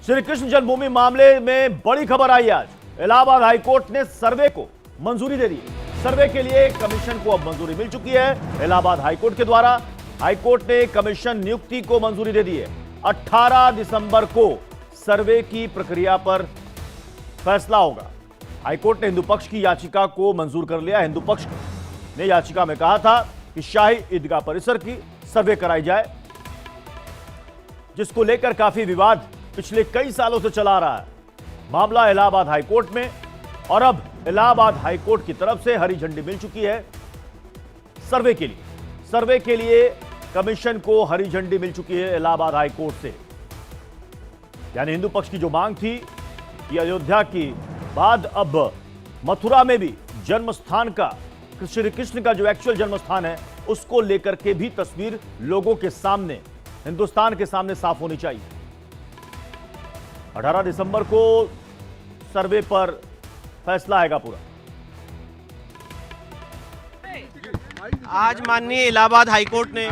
श्री कृष्ण जन्मभूमि मामले में बड़ी खबर आई आज। इलाहाबाद हाईकोर्ट ने सर्वे को मंजूरी दे दी। सर्वे के लिए कमीशन को अब मंजूरी मिल चुकी है। इलाहाबाद हाईकोर्ट के द्वारा हाईकोर्ट ने कमीशन नियुक्ति को मंजूरी दे दी है। 18 दिसंबर को सर्वे की प्रक्रिया पर फैसला होगा। हाईकोर्ट ने हिंदू पक्ष की याचिका को मंजूर कर लिया। हिंदू पक्ष ने याचिका में कहा था कि शाही ईदगाह परिसर की सर्वे कराई जाए, जिसको लेकर काफी विवाद पिछले कई सालों से चला रहा है। मामला इलाहाबाद हाईकोर्ट में और अब इलाहाबाद हाईकोर्ट की तरफ से हरी झंडी मिल चुकी है सर्वे के लिए। सर्वे के लिए कमीशन को हरी झंडी मिल चुकी है इलाहाबाद हाईकोर्ट से। यानी हिंदू पक्ष की जो मांग थी कि अयोध्या की बाद अब मथुरा में भी जन्म स्थान का, श्री कृष्ण का जो एक्चुअल जन्म स्थान है, उसको लेकर के भी तस्वीर लोगों के सामने, हिंदुस्तान के सामने साफ होनी चाहिए। 18 दिसंबर को सर्वे पर फैसला आएगा पूरा। आज माननीय इलाहाबाद हाईकोर्ट ने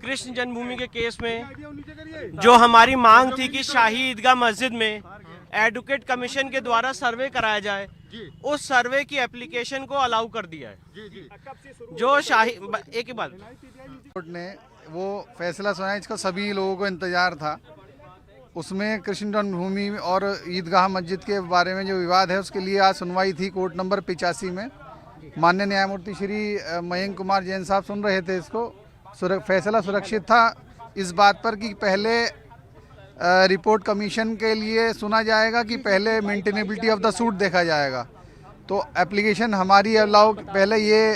कृष्ण जन्मभूमि के केस में जो हमारी मांग थी कि शाही ईदगाह मस्जिद में एडवोकेट कमीशन के द्वारा सर्वे कराया जाए, उस सर्वे की एप्लीकेशन को अलाउ कर दिया है। जो शाही एक ही बात कोर्ट ने वो फैसला सुनाया, इसका सभी लोगों को इंतजार था। उसमें कृष्ण जन्मभूमि और ईदगाह मस्जिद के बारे में जो विवाद है, उसके लिए आज सुनवाई थी कोर्ट नंबर 85 में। माननीय न्यायमूर्ति श्री मयंक कुमार जैन साहब सुन रहे थे इसको। फैसला सुरक्षित था इस बात पर कि पहले रिपोर्ट कमीशन के लिए सुना जाएगा कि पहले मेंटेनेबिलिटी ऑफ द सूट देखा जाएगा। तो एप्लीकेशन हमारी अलाउ पहले ये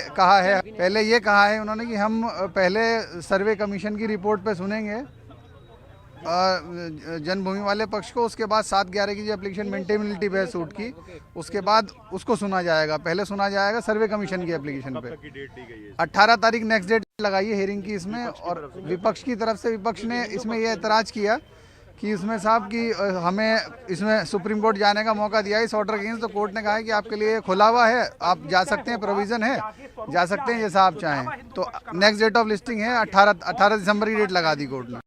कहा है उन्होंने कि हम पहले सर्वे कमीशन की रिपोर्ट पे सुनेंगे जन्मभूमि वाले पक्ष को, उसके बाद 7/11 की जो एप्लीकेशन मेंटेनेबिलिटी पे सूट की, उसके बाद उसको सुना जाएगा। पहले सुना जाएगा सर्वे कमीशन की एप्लीकेशन पे। 18 तारीख नेक्स्ट डेट लगाई है हेयरिंग की इसमें। और विपक्ष की तरफ से विपक्ष ने इसमें यह एतराज़ किया कि इसमें साहब कि हमें इसमें सुप्रीम कोर्ट जाने का मौका दिया इस ऑर्डर अगेंस्ट। तो कोर्ट ने कहा है कि आपके लिए खुला हुआ है, आप जा सकते हैं, प्रोविज़न है, जा सकते हैं जैसा आप चाहें। तो नेक्स्ट डेट ऑफ लिस्टिंग है 18 दिसंबर की डेट लगा दी कोर्ट ने।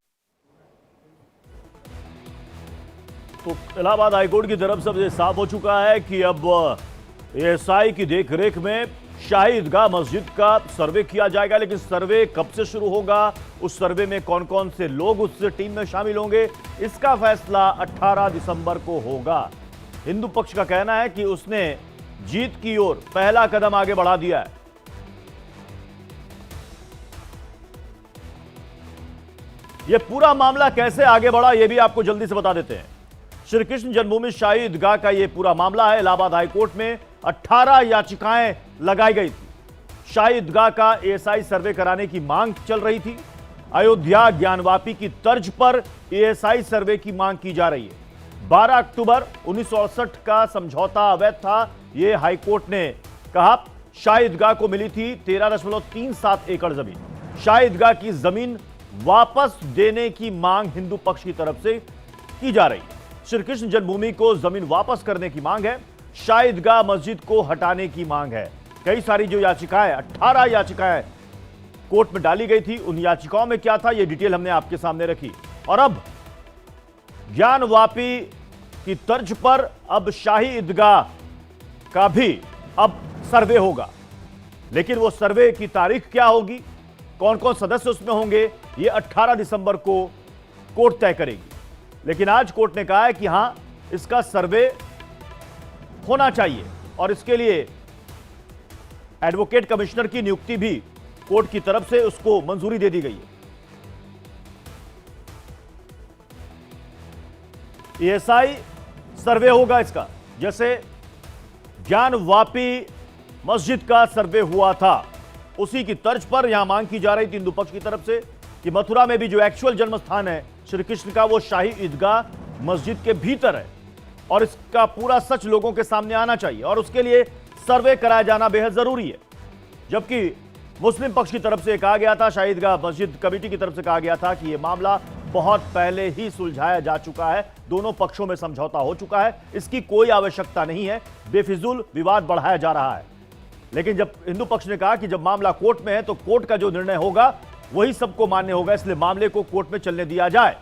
तो इलाहाबाद हाईकोर्ट की तरफ से अब ये साफ हो चुका है कि अब एएसआई की देखरेख में शाही ईदगाह मस्जिद का सर्वे किया जाएगा। लेकिन सर्वे कब से शुरू होगा, उस सर्वे में कौन कौन से लोग उस टीम में शामिल होंगे, इसका फैसला 18 दिसंबर को होगा। हिंदू पक्ष का कहना है कि उसने जीत की ओर पहला कदम आगे बढ़ा दिया है। यह पूरा मामला कैसे आगे बढ़ा, यह भी आपको जल्दी से बता देते हैं। श्री कृष्ण जन्मभूमि शाही ईदगाह का यह पूरा मामला है। इलाहाबाद हाईकोर्ट में 18 याचिकाएं लगाई गई थी। शाही ईदगाह का एएसआई सर्वे कराने की मांग चल रही थी। अयोध्या ज्ञानवापी की तर्ज पर एएसआई सर्वे की मांग की जा रही है। 12 अक्टूबर 1968 का समझौता अवैध था, यह हाईकोर्ट ने कहा। शाही ईदगाह को मिली थी 13.37 एकड़ जमीन। शाही ईदगाह की जमीन वापस देने की मांग हिंदू पक्ष की तरफ से की जा रही है। श्री कृष्ण जन्मभूमि को जमीन वापस करने की मांग है। शाही ईदगाह मस्जिद को हटाने की मांग है। कई सारी जो याचिकाएं, 18 याचिकाएं कोर्ट में डाली गई थी, उन याचिकाओं में क्या था, यह डिटेल हमने आपके सामने रखी। और अब ज्ञानवापी की तर्ज पर अब शाही ईदगाह का भी अब सर्वे होगा। लेकिन वो सर्वे की तारीख क्या होगी, कौन कौन सदस्य उसमें होंगे, ये 18 दिसंबर को कोर्ट तय करेगी। लेकिन आज कोर्ट ने कहा है कि हां, इसका सर्वे होना चाहिए और इसके लिए एडवोकेट कमिश्नर की नियुक्ति भी कोर्ट की तरफ से उसको मंजूरी दे दी गई है। एएसआई सर्वे होगा इसका, जैसे ज्ञानवापी मस्जिद का सर्वे हुआ था, उसी की तर्ज पर यहां मांग की जा रही थी हिंदू पक्ष की तरफ से कि मथुरा में भी जो एक्चुअल जन्म स्थान है श्री कृष्ण का, वो शाही ईदगाह मस्जिद के भीतर है और इसका पूरा सच लोगों के सामने आना चाहिए और उसके लिए सर्वे कराया जाना बेहद जरूरी है। जबकि मुस्लिम पक्ष की तरफ से कहा गया था, शाही ईदगाह मस्जिद कमेटी की तरफ से कहा गया था कि यह मामला बहुत पहले ही सुलझाया जा चुका है, दोनों पक्षों में समझौता हो चुका है, इसकी कोई आवश्यकता नहीं है, बेफिजूल विवाद बढ़ाया जा रहा है। लेकिन जब हिंदू पक्ष ने कहा कि जब मामला कोर्ट में है तो कोर्ट का जो निर्णय होगा वही सबको मान्य होगा, इसलिए मामले को कोर्ट में चलने दिया जाए।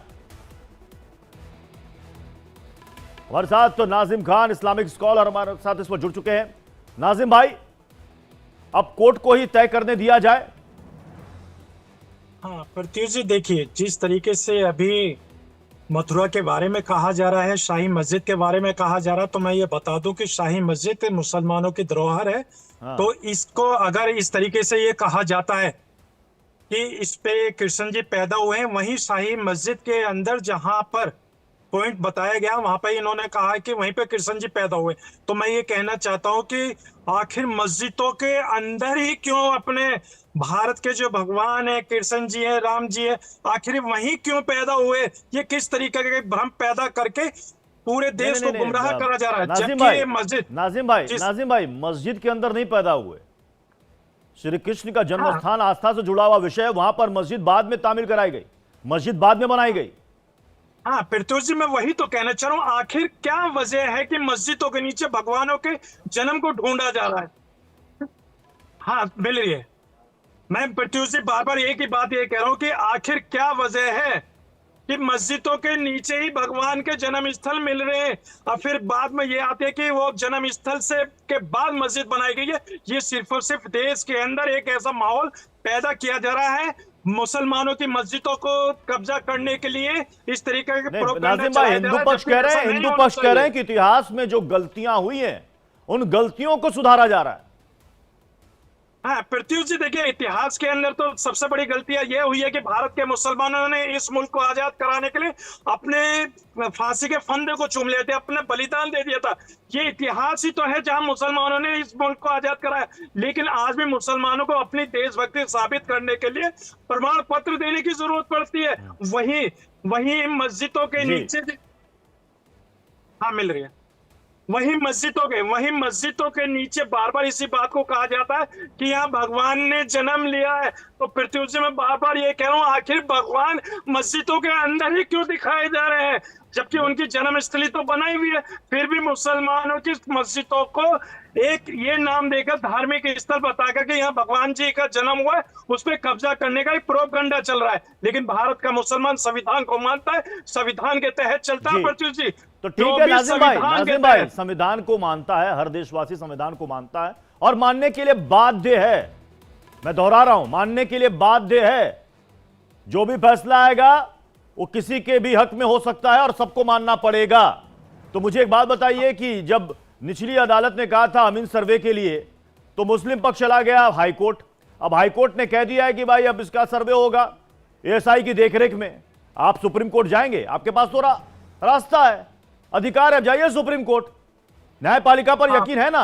हमारे साथ तो नाजिम खान इस्लामिक स्कॉलर हमारे साथ इस पर जुड़ चुके हैं। नाजिम भाई, अब कोर्ट को ही तय करने दिया जाए। हाँ प्रत्युष जी, देखिए जिस तरीके से अभी मथुरा के बारे में कहा जा रहा है, शाही मस्जिद के बारे में कहा जा रहा है, तो मैं ये बता दूं कि शाही मस्जिद मुसलमानों की धरोहर है। हाँ। तो इसको अगर इस तरीके से ये कहा जाता है कि इस पे कृष्ण जी पैदा हुए हैं, वहीं शाही मस्जिद के अंदर जहां पर पॉइंट बताया गया वहां पे इन्होंने कहा कि वहीं पे कृष्ण जी पैदा हुए। तो मैं ये कहना चाहता हूँ कि आखिर मस्जिदों के अंदर ही क्यों अपने भारत के जो भगवान है, कृष्ण जी है, राम जी है, आखिर वहीं क्यों पैदा हुए? ये किस तरीके के भ्रम पैदा करके पूरे देश को गुमराह करा जा रहा है? जबकि ये मस्जिद नाजिम भाई, मस्जिद के अंदर नहीं पैदा हुए। श्री कृष्ण का जन्म स्थान आस्था से जुड़ा हुआ विषय है, वहां पर मस्जिद बाद में तामील कराई गई, मस्जिद बाद में बनाई गई। हाँ प्रत्युष जी, मैं वही तो कहना चाह रहा हूँ, आखिर क्या वजह है कि मस्जिदों के नीचे भगवानों के जन्म को ढूंढा जा रहा है? हाँ मिल रही है। मैं प्रत्युष जी बार बार एक ही बात ये कह रहा हूँ कि आखिर क्या वजह है कि मस्जिदों के नीचे ही भगवान के जन्म स्थल मिल रहे हैं, और फिर बाद में ये आते हैं कि वो जन्म स्थल से के बाद मस्जिद बनाई गई है। ये सिर्फ और सिर्फ देश के अंदर एक ऐसा माहौल पैदा किया जा रहा है मुसलमानों की मस्जिदों को कब्जा करने के लिए, इस तरीके के प्रोपेगेंडा नाजिम भाई, हिंदू पक्ष कह रहे हैं कि इतिहास में जो गलतियां हुई हैं उन गलतियों को सुधारा जा रहा है। हाँ प्रत्युष जी, देखिए इतिहास के अंदर तो सबसे बड़ी गलतियां यह हुई है कि भारत के मुसलमानों ने इस मुल्क को आजाद कराने के लिए अपने फांसी के फंदे को चूम लिए थे, अपने बलिदान दे दिया था। ये इतिहास ही तो है जहां मुसलमानों ने इस मुल्क को आजाद कराया। लेकिन आज भी मुसलमानों को अपनी देशभक्ति साबित करने के लिए प्रमाण पत्र देने की जरूरत पड़ती है। वही मस्जिदों के नीचे, हाँ मिल रही है, वही मस्जिदों के नीचे बार बार इसी बात को कहा जाता है कि यहाँ भगवान ने जन्म लिया है। तो पृथ्वी से मैं बार बार ये कह रहा हूँ, आखिर भगवान मस्जिदों के अंदर ही क्यों दिखाए जा रहे हैं, जबकि उनकी जन्मस्थली तो बनाई हुई है? फिर भी मुसलमानों की मस्जिदों को एक ये नाम देकर धार्मिक स्थल बताकर कि यहाँ भगवान जी का जन्म हुआ है, उस पर कब्जा करने का एक प्रोपेगेंडा चल रहा है। लेकिन भारत का मुसलमान संविधान को मानता है, संविधान के तहत चलता है पृथ्वी जी। तो ठीक है नाजिम भाई, संविधान को मानता है, हर देशवासी संविधान को मानता है और मानने के लिए बाध्य है। मैं दोहरा रहा हूं, मानने के लिए बाध्य है। जो भी फैसला आएगा वो किसी के भी हक में हो सकता है और सबको मानना पड़ेगा। तो मुझे एक बात बताइए कि जब निचली अदालत ने कहा था अमीन सर्वे के लिए, तो मुस्लिम पक्ष चला गया हाईकोर्ट। अब हाईकोर्ट ने कह दिया है कि भाई अब इसका सर्वे होगा एएसआई की देखरेख में। आप सुप्रीम कोर्ट जाएंगे, आपके पास तो रास्ता है, अधिकार है, जाइए सुप्रीम कोर्ट। न्यायपालिका पर यकीन है ना?